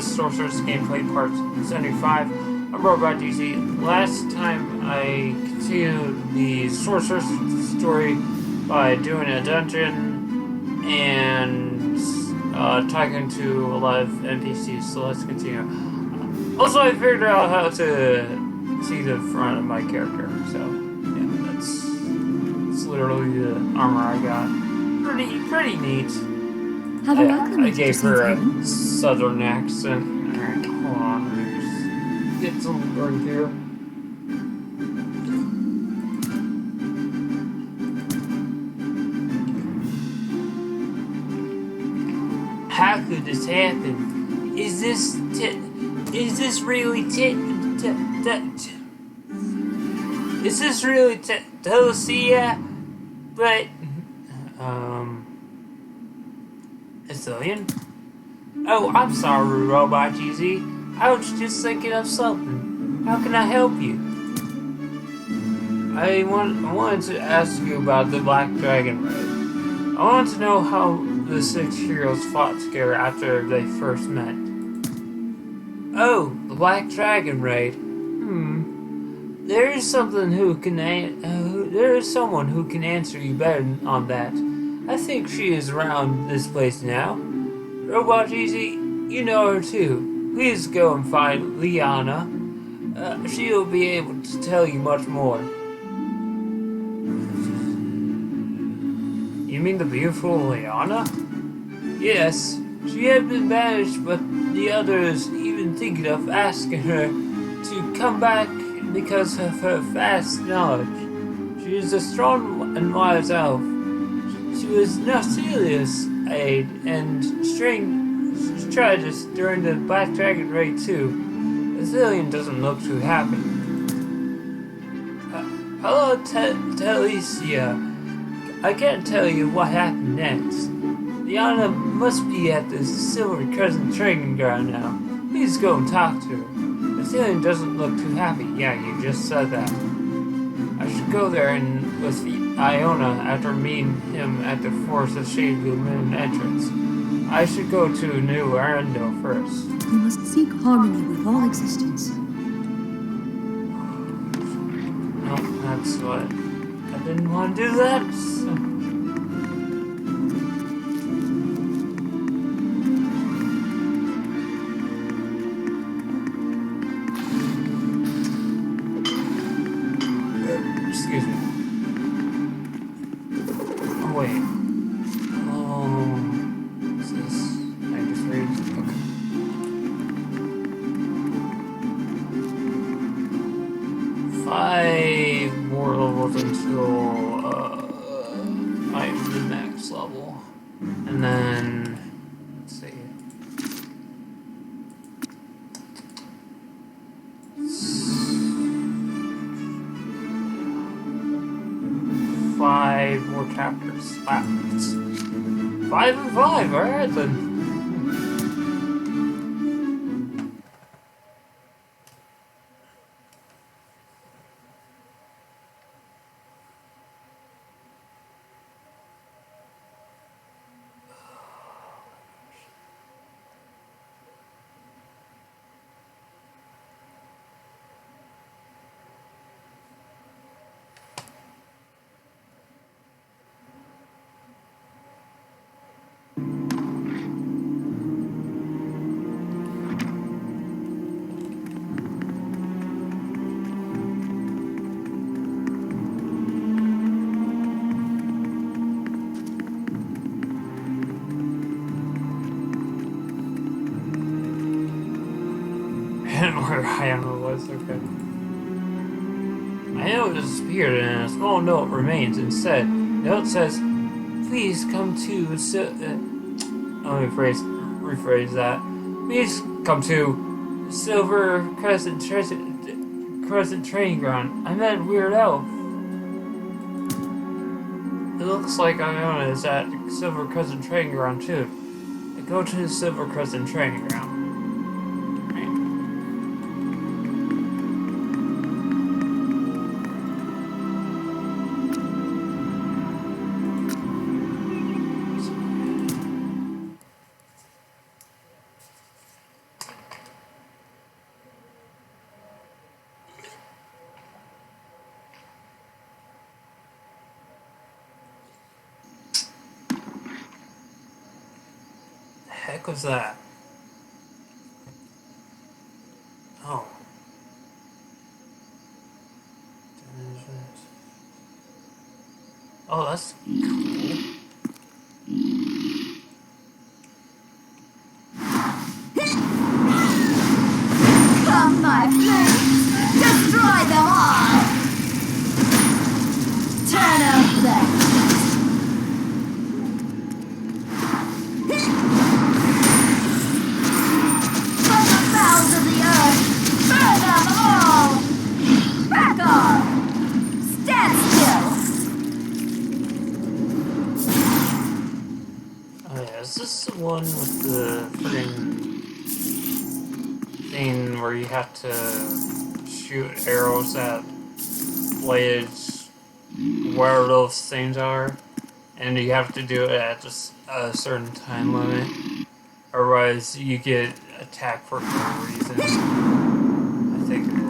Sorceress Gameplay Part 75. I'm Robot DC. Last time I continued the Sorceress story by doing a dungeon and talking to a lot of NPCs, so let's continue. Also, I figured out how to see the front of my character, so yeah, that's literally the armor I got. Pretty neat. I gave her a southern accent. Alright, hold on. Let me just get some going here. How could this happen? Is this really Telesia? But Sicilian? Oh, I'm sorry, Robot GZ. I was just thinking of something. How can I help you? I wanted to ask you about the Black Dragon Raid. I wanted to know how the 6 heroes fought together after they first met. Oh, the Black Dragon Raid. There is someone who can answer you better on that. I think she is around this place now. Robot GZ, you know her too. Please go and find Liana. She'll be able to tell you much more. You mean the beautiful Liana? Yes, she had been banished, but the others even thinking of asking her to come back because of her vast knowledge. She is a strong and wise elf. She was Narcelius' aide and strategist during the Black Dragon Raid too. Azilian doesn't look too happy. Hello, Telesia. I can't tell you what happened next. Liana must be at the Silver Crescent training ground now. Please go and talk to her. Azilian doesn't look too happy. Yeah, you just said that. I should go there and with Iona after meeting him at the Forest of Shade Moon entrance. I should go to New Arendelle first. You must seek harmony with all existence. No, that's what. I didn't want to do that. So. Excuse me. Oh, wait. What's this? I just read. Okay. 5 more levels until I'm the max level. And then, let's see. Five more chapters. Wow. 5 and 5, alright then. Where Iona was, okay. Iona disappeared and a small note remains. Instead, the note says, please come to let me rephrase that. Please come to Silver Crescent Training Ground. I meant Weird Elf. It looks like Iona is at Silver Crescent Training Ground too. Go to the Silver Crescent Training Ground. heck was that? Oh. Oh, that's cool. Come, my flames! Destroy them all! Turn up the heat! From the bowels of the earth, burn them all! Back off! Stand still! Oh yeah, is this the one with the friggin' thing where you have to shoot arrows at blades, where those things are, and you have to do it at just a certain time limit, otherwise you get attacked for no reason. I think it is.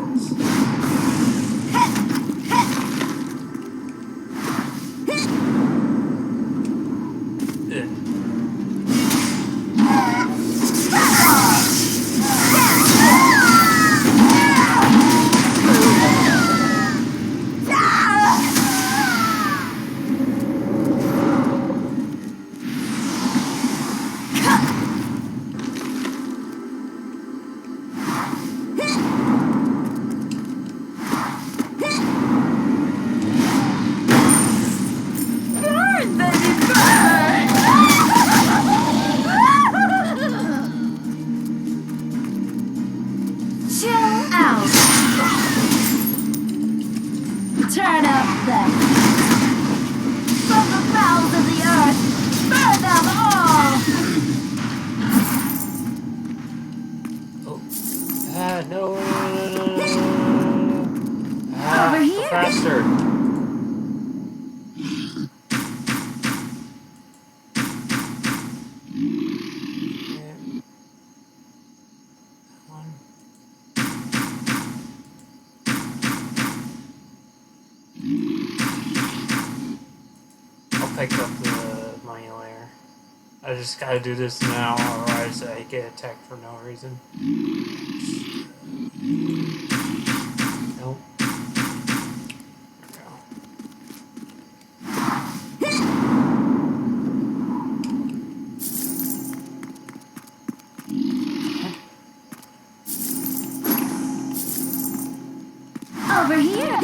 Turn up the heat. From the bowels of the earth, burn them all! Oh. No. Over here. Faster. One. I'll pick up the money later. I just gotta do this now, otherwise I get attacked for no reason. Nope. Over here.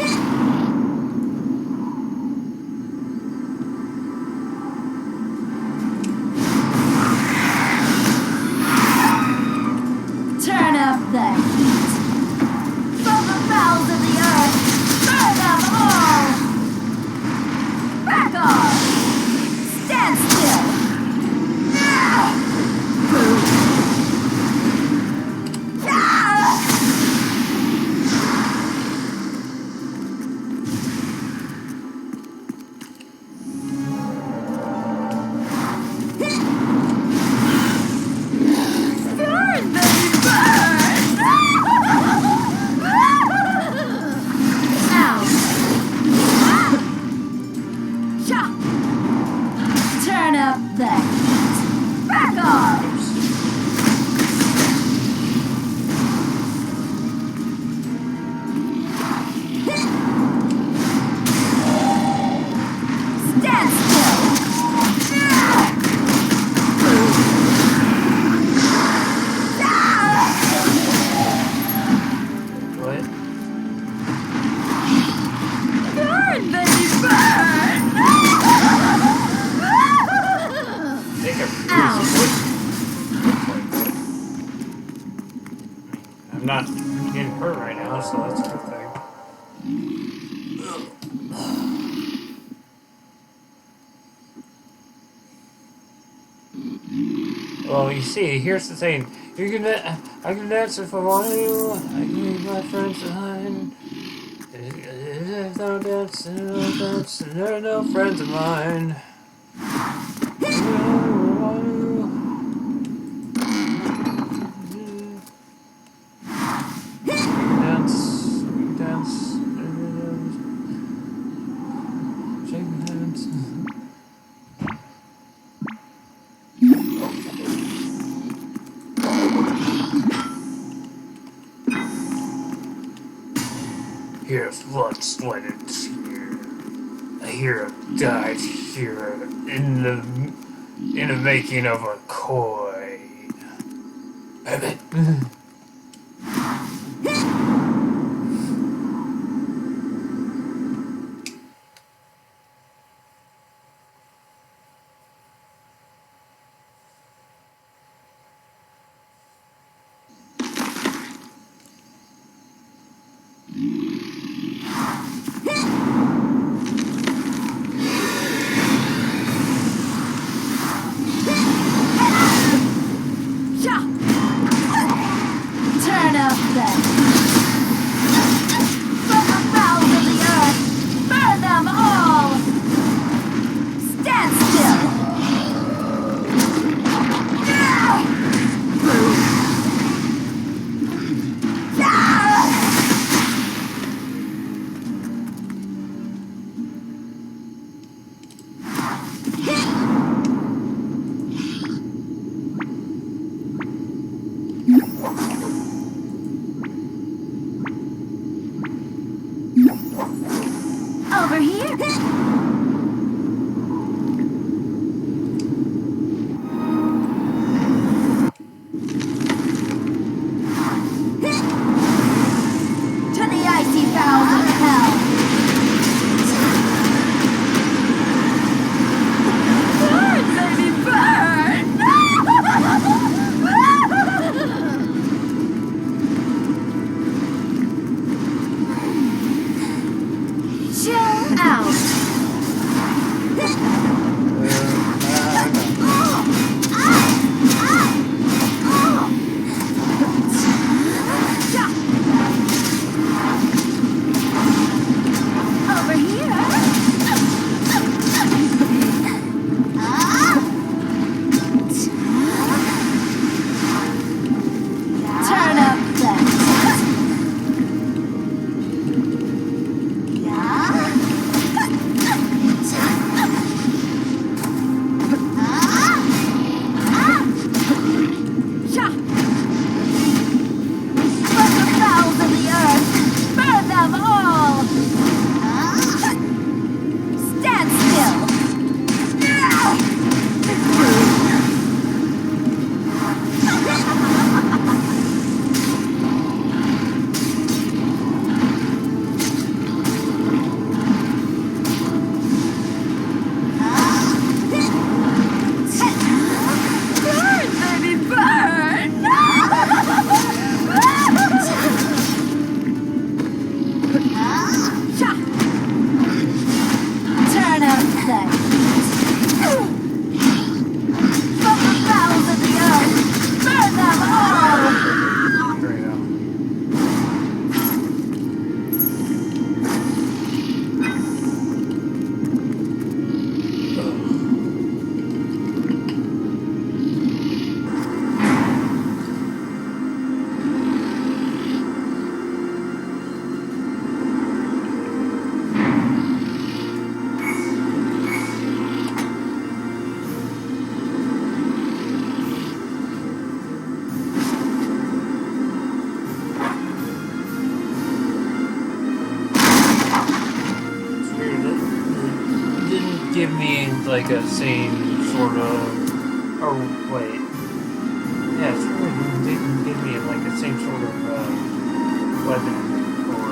Turn up the heat. From the bowels of the earth, burn them all! Back off! Stand still! Turn up the heat. Back off! Stand still! What? Burn, baby, burn! I think I'm not getting hurt right now, so that's a good thing. Well, you see, here's the thing. I can dance if I want to. I can leave my friends behind. If I don't dance, they're no friends of mine. Here's blood's legend here. A hero died here in the making of a coin. Turn up then. From the bowels of the earth, burn them all. Stand still. Over here. To the icy bowels of hell. Burn, baby, burn! Chill out. Over here. Turn up then. From the bowels of the earth, burn them all. Stand still. Burn, baby, burn! Turn up then. From the bowels of the earth, burn them all! Straight up. It's weird that it didn't give me like a same sort of. Oh wait, yeah, it's weird. It didn't give me like the same sort of weapon or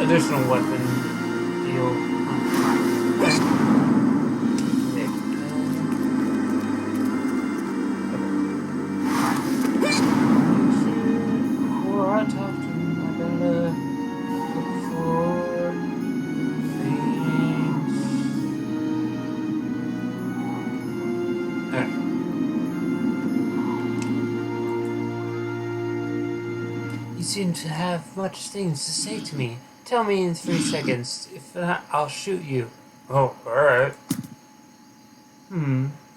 additional weapon deal. Before I talk to him, I gotta look for things. Alright. You seem to have much things to say to me. Tell me in 3 seconds. If not, I'll shoot you. Oh, alright.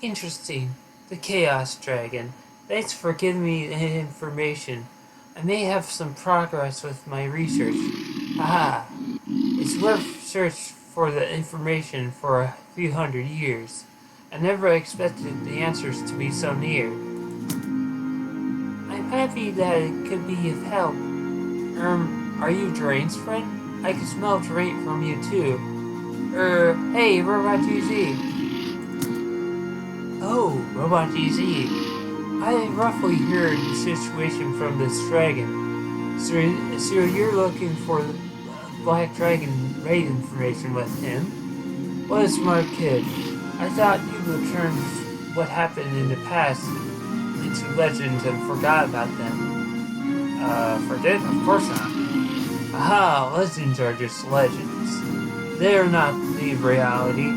Interesting. The Chaos Dragon. Thanks for giving me the information. I may have some progress with my research. Aha! It's worth search for the information for a few hundred years. I never expected the answers to be so near. I'm happy that it could be of help. Are you Drain's friend? I can smell Drain from you too. Hey, Robot GZ. Oh, Robot GZ. I roughly heard the situation from this dragon. So you're looking for the Black Dragon raid information with him? What a smart kid. I thought you would turn what happened in the past into legends and forgot about them. Forget? Of course not. Aha, legends are just legends. They are not the reality.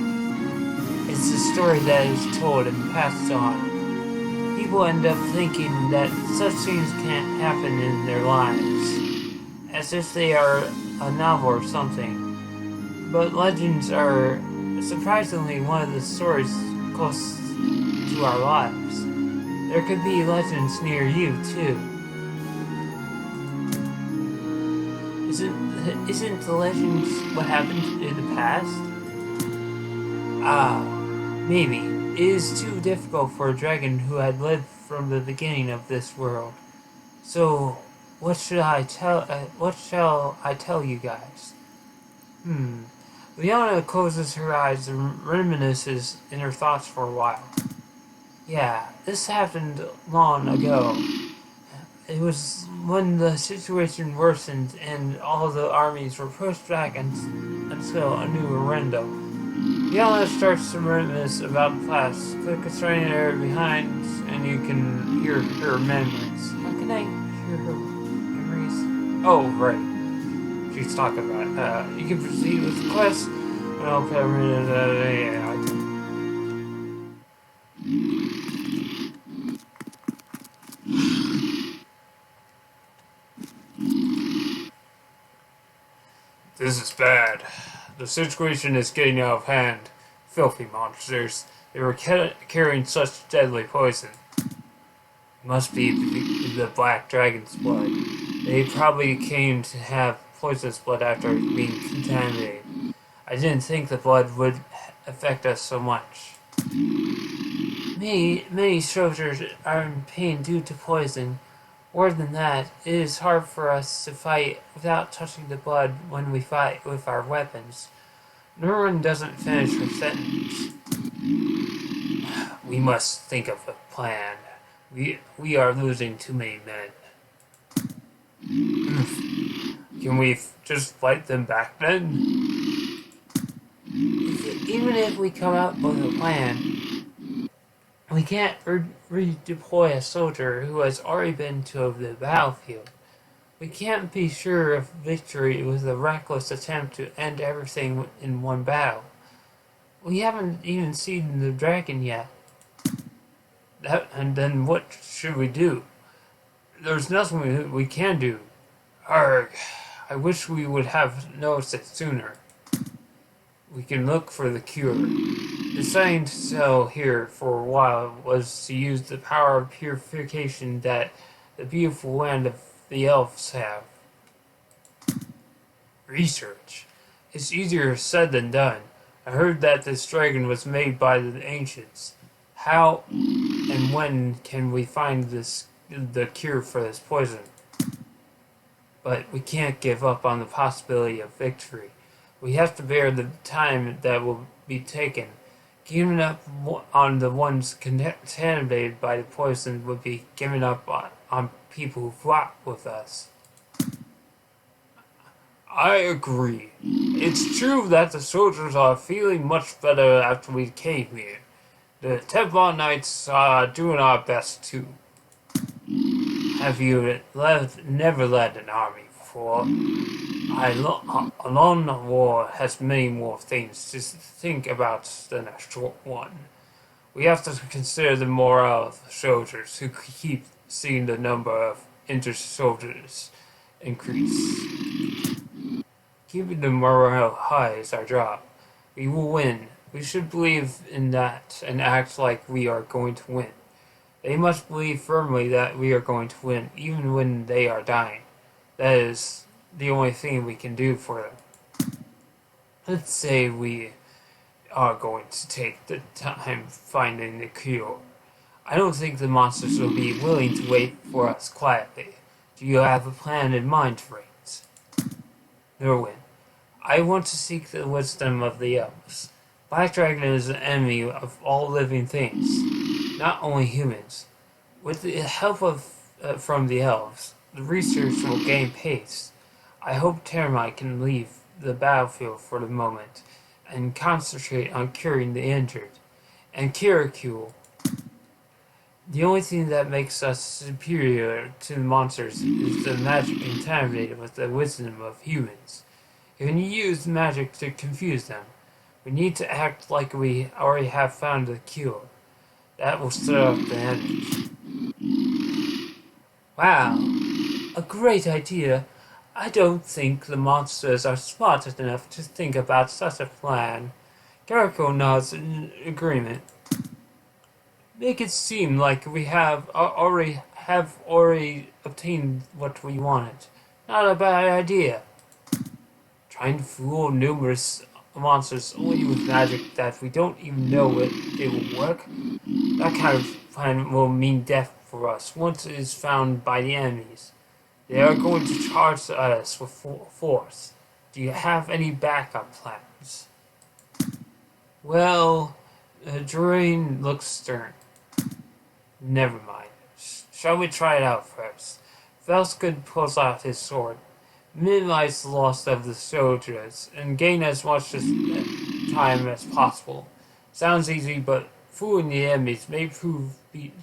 It's the story that is told and passed on. People end up thinking that such things can't happen in their lives, as if they are a novel or something. But legends are surprisingly one of the stories close to our lives. There could be legends near you, too. Isn't the legends what happened in the past? Ah, maybe. It is too difficult for a dragon who had lived from the beginning of this world. So, what shall I tell you guys? Liana closes her eyes and reminisces in her thoughts for a while. Yeah, this happened long ago. It was when the situation worsened and all the armies were pushed back until a new referendum. Liana starts to reminisce about the past. Click a strainer behind and you can hear her memories. How can I hear her memories? Oh, right. She's talking about you can proceed with the quest. This is bad. The situation is getting out of hand. Filthy monsters. They were carrying such deadly poison. It must be the Black Dragon's blood. They probably came to have poisonous blood after being contaminated. I didn't think the blood would affect us so much. Many soldiers are in pain due to poison. More than that, it is hard for us to fight without touching the blood when we fight with our weapons. Nurun doesn't finish her sentence. We must think of a plan. We are losing too many men. Can we just fight them back then? Even if we come up with a plan, we can't redeploy a soldier who has already been to the battlefield. We can't be sure of victory with a reckless attempt to end everything in one battle. We haven't even seen the dragon yet. And then what should we do? There's nothing we can do. Arg, I wish we would have noticed it sooner. We can look for the cure. Deciding to settle here for a while was to use the power of purification that the beautiful land of the elves have. Research. It's easier said than done. I heard that this dragon was made by the ancients. How and when can we find the cure for this poison? But we can't give up on the possibility of victory. We have to bear the time that will be taken. Giving up on the ones contaminated by the poison would be giving up on people who fought with us. I agree. It's true that the soldiers are feeling much better after we came here. The Teflon Knights are doing our best too. Have you never led an army before? A long war has many more things to think about than a short one. We have to consider the morale of the soldiers who keep seeing the number of injured soldiers increase. Keeping the morale high is our job. We will win. We should believe in that and act like we are going to win. They must believe firmly that we are going to win, even when they are dying. That is the only thing we can do for them. Let's say we are going to take the time finding the cure. I don't think the monsters will be willing to wait for us quietly. Do you have a plan in mind, Frank? Norwin. I want to seek the wisdom of the elves. Black Dragon is an enemy of all living things, not only humans. With the help of from the elves, the research will gain pace. I hope Termite can leave the battlefield for the moment and concentrate on curing the injured. And Kirikul, the only thing that makes us superior to the monsters is the magic contaminated with the wisdom of humans. You can use magic to confuse them. We need to act like we already have found the cure. That will stir up the energy. Wow, a great idea. I don't think the monsters are smart enough to think about such a plan. Gariko nods in agreement. Make it seem like we have already obtained what we wanted. Not a bad idea. Trying to fool numerous monsters only with magic that we don't even know it will work. That kind of plan will mean death for us once it is found by the enemies. They are going to charge us with force. Do you have any backup plans? Well, Doreen looks stern. Never mind. Shall we try it out first? Velskund pulls out his sword. Minimize the loss of the soldiers and gain as much time as possible. Sounds easy, but fooling the enemies may prove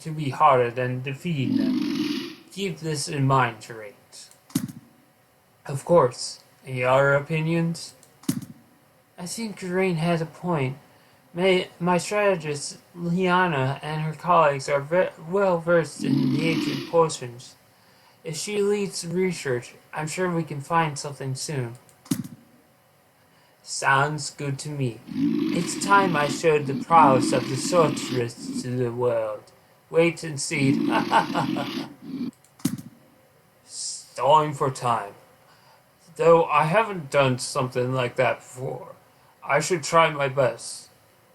to be harder than defeating them. Keep this in mind, Terrain. Of course. Any other opinions? I think Terrain has a point. My strategist, Liana, and her colleagues are well versed in the ancient potions. If she leads the research, I'm sure we can find something soon. Sounds good to me. It's time I showed the prowess of the sorceress to the world. Wait and see. Stalling for time. Though I haven't done something like that before. I should try my best.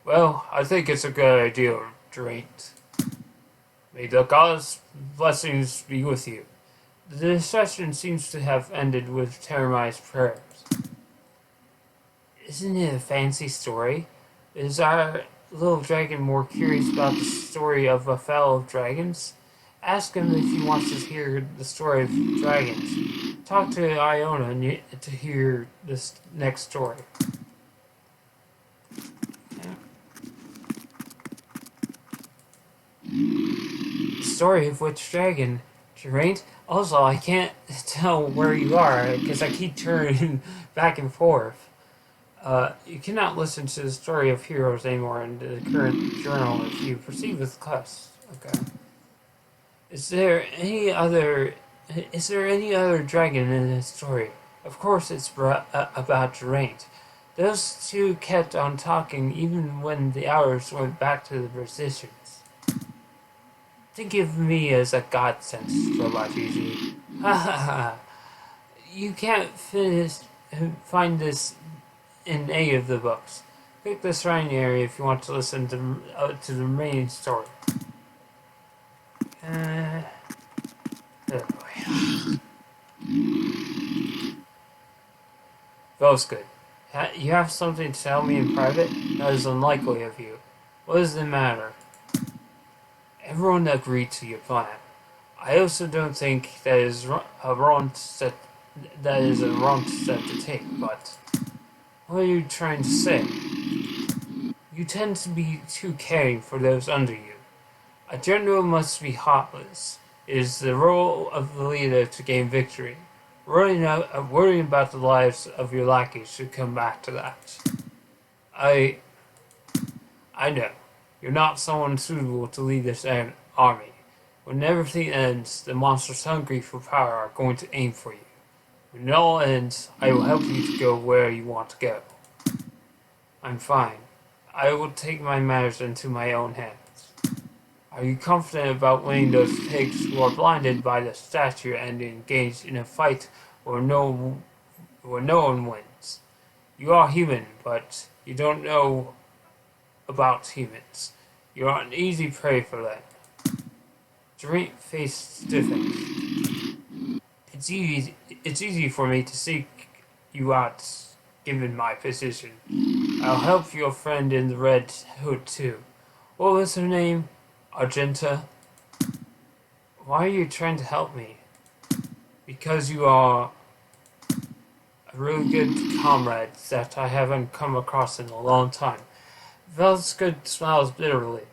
Well, I think it's a good idea, Draint. May the gods' blessings be with you. The discussion seems to have ended with Termite's prayers. Isn't it a fancy story? Is our little dragon more curious about the story of a fellow of dragons? Ask him if he wants to hear the story of dragons. Talk to Iona to hear this next story. The story of which dragon? Geraint? Also, I can't tell where you are because I keep turning back and forth. You cannot listen to the story of heroes anymore in the current journal if you proceed with quests. Okay. Is there any other dragon in this story? Of course it's about Geraint. Those two kept on talking even when the hours went back to the positions. Think of me as a godsend, Robot GG. Ha ha ha. You can't find this in any of the books. Click the surrounding area if you want to listen to the remaining story. Oh boy. That's good. You have something to tell me in private? That is unlikely of you. What does it matter? Everyone agreed to your plan. I also don't think that is a wrong step to take, but what are you trying to say? You tend to be too caring for those under you. A general must be heartless. It is the role of the leader to gain victory. Worrying about the lives of your lackeys should come back to that. I know. You're not someone suitable to lead this army. When everything ends, the monsters hungry for power are going to aim for you. When it all ends, I will help you to go where you want to go. I'm fine. I will take my matters into my own hands. Are you confident about winning those pigs who are blinded by the statue and engaged in a fight where no one wins? You are human, but you don't know about humans. You are an easy prey for them. Geraint's face stiffened. It's easy for me to seek you out given my position. I'll help your friend in the red hood too. What was her name? Argenta? Why are you trying to help me? Because you are a really good comrade that I haven't come across in a long time. Velskut smiles bitterly.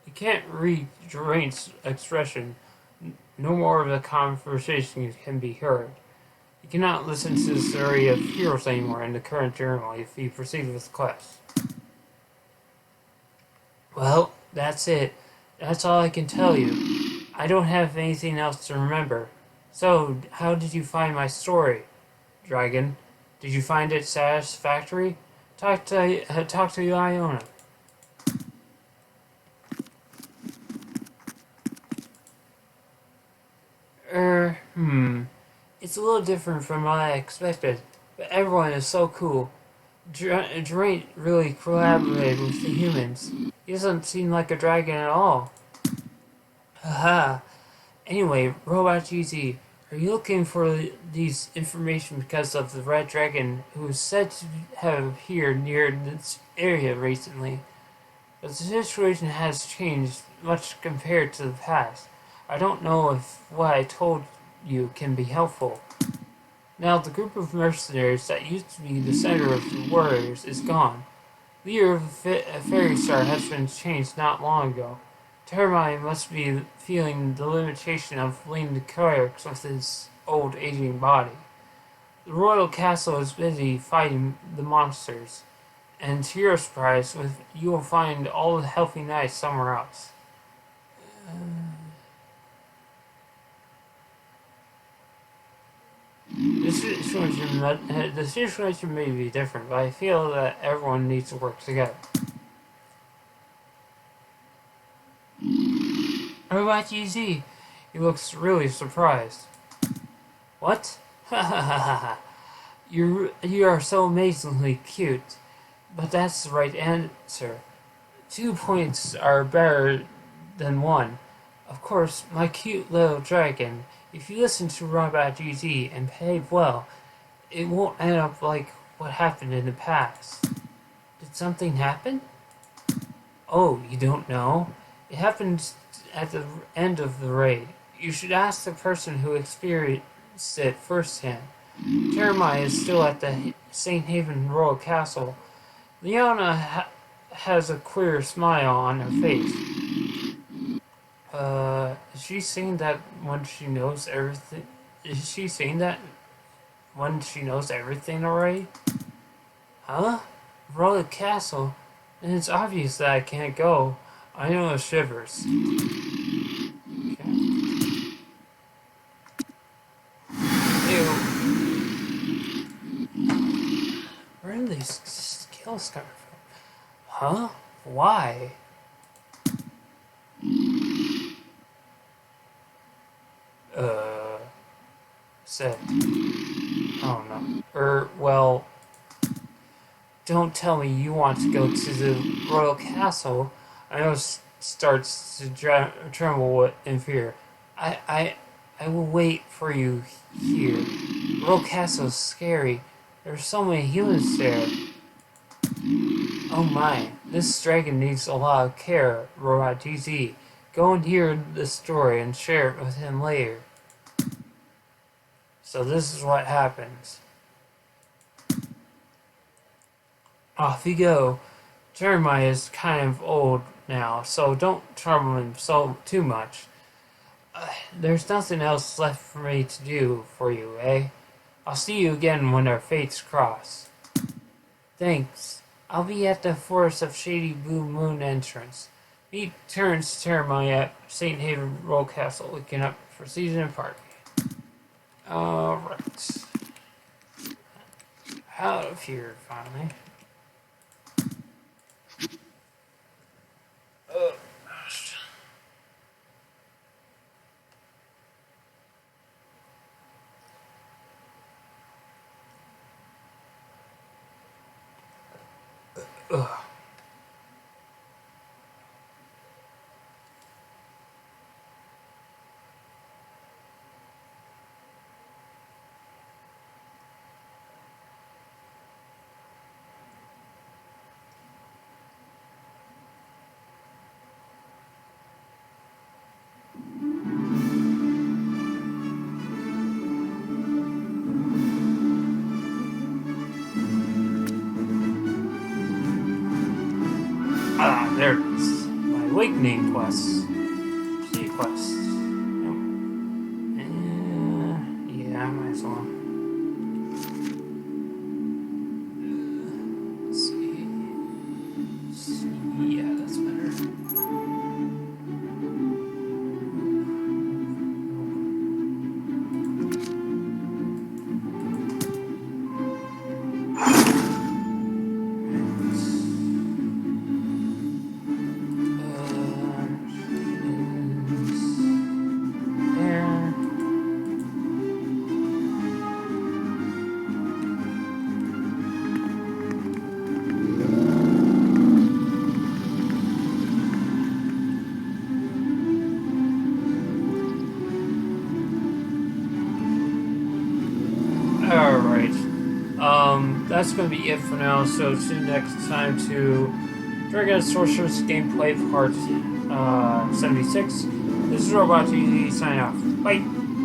You can't read Geraint's expression. No more of the conversation can be heard. You cannot listen to the story of heroes anymore in the current journal if you proceed with the quest. Well, that's it. That's all I can tell you. I don't have anything else to remember. So, how did you find my story, Dragon? Did you find it satisfactory? Talk to Iona. It's a little different from what I expected, but everyone is so cool. Geraint really collaborated with the humans. He doesn't seem like a dragon at all. Haha. Anyway, Robot GZ, are you looking for these information because of the red dragon who is said to have appeared near this area recently? But the situation has changed much compared to the past. I don't know if what I told you can be helpful. Now, the group of mercenaries that used to be the center of the warriors is gone. Leader of Fairy Star has been changed not long ago. Termine must be feeling the limitation of leading the clerics with his old aging body. The royal castle is busy fighting the monsters, and to your surprise, you will find all the healthy knights somewhere else. The situation may be different, but I feel that everyone needs to work together. What about GZ? He looks really surprised. What? Ha ha ha ha ha. You are so amazingly cute. But that's the right answer. 2 points are better than 1. Of course, my cute little dragon, if you listen to Robot GZ and behave well, it won't end up like what happened in the past. Did something happen? Oh, you don't know? It happened at the end of the raid. You should ask the person who experienced it firsthand. Jeremiah is still at the St. Haven Royal Castle. Leona has a queer smile on her face. Is she saying that when she knows everything? Is she saying that when she knows everything already? Huh? Royal Castle? And it's obvious that I can't go. I know it shivers. Okay. Ew. Where are these skills coming from? Huh? Why? Said. Oh no. Well, don't tell me you want to go to the royal castle. I know starts to tremble in fear. I will wait for you here. Royal castle is scary. There's so many humans there. Oh my, this dragon needs a lot of care, Robot GZ. Go and hear the story and share it with him later. So this is what happens. Off you go. Jeremiah is kind of old now, so don't trouble him too much. There's nothing else left for me to do for you, eh? I'll see you again when our fates cross. Thanks. I'll be at the Forest of Shady Blue Moon entrance. Meet Terrence Jeremiah at St. Haven Royal Castle, looking up for season and party. Alright. Out of here, finally. Ugh. Evening quests. See quests. Nope. Yeah, might as well. Let's see. Yeah, that's better. Alright. That's going to be it for now. So tune next time to Dragon Sorceress Gameplay Part 76. This is Robot TV signing off. Bye.